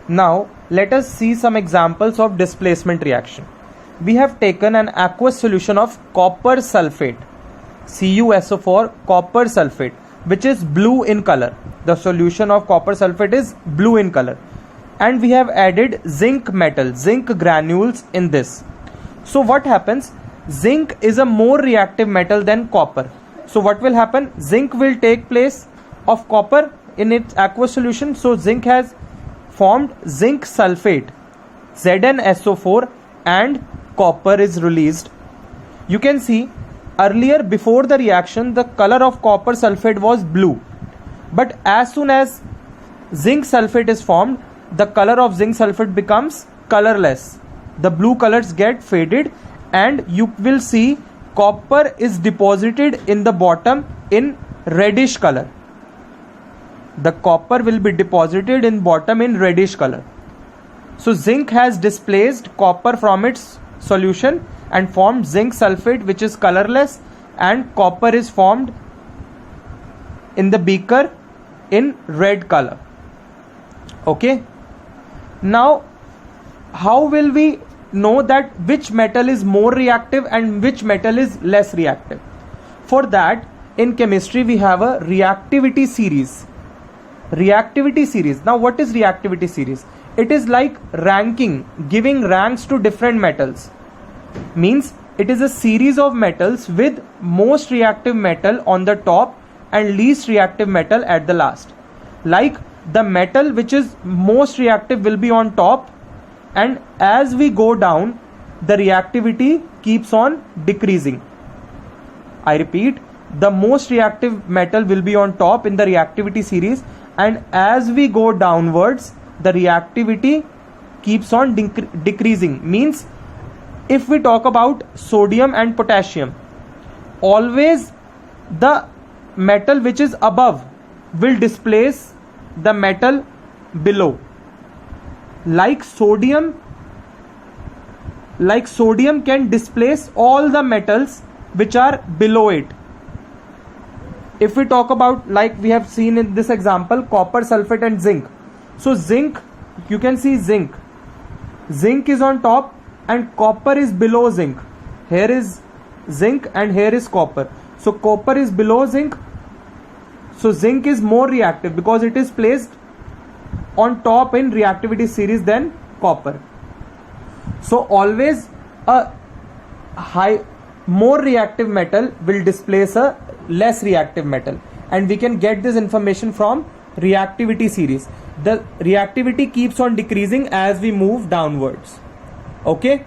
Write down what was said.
Now let us see some examples of displacement reaction. We have taken an aqueous solution of copper sulfate, CuSO4 copper sulfate, which is blue in color. The solution of copper sulfate is blue in color, and we have added zinc metal, zinc granules in this. So what happens? Zinc is a more reactive metal than copper. So what will happen? Zinc will take place of copper in its aqueous solution. So zinc has formed zinc sulfate, ZnSO4, and copper is released. You can see earlier, before the reaction, the color of copper sulfate was blue, but as soon as zinc sulfate is formed, the color of zinc sulfate becomes colorless. The blue colors get faded, and you will see copper is deposited in the bottom in reddish color. The copper will be deposited in bottom in reddish color. So zinc has displaced copper from its solution and formed zinc sulfate, which is colorless, and copper is formed in the beaker in red color. Okay. Now how will we know that which metal is more reactive and which metal is less reactive? For that, in chemistry we have a reactivity series. Reactivity series. Now what is reactivity series? It is like ranking, giving ranks to different metals. Means it is a series of metals with most reactive metal on the top and least reactive metal at the last. Like the metal which is most reactive will be on top, and as we go down, the reactivity keeps on decreasing. I repeat, the most reactive metal will be on top in the reactivity series, and as we go downwards, the reactivity keeps on decreasing. Means if we talk about sodium and potassium, always the metal which is above will displace the metal below. Like sodium can displace all the metals which are below it. If we talk about, like we have seen in this example, copper sulfate and zinc. So zinc, you can see zinc is on top and copper is below zinc. Here is zinc and here is copper. So copper is below zinc. So zinc is more reactive because it is placed on top in reactivity series than copper. So always a more reactive metal will displace a less reactive metal, and we can get this information from reactivity series. The reactivity keeps on decreasing as we move downwards. Okay.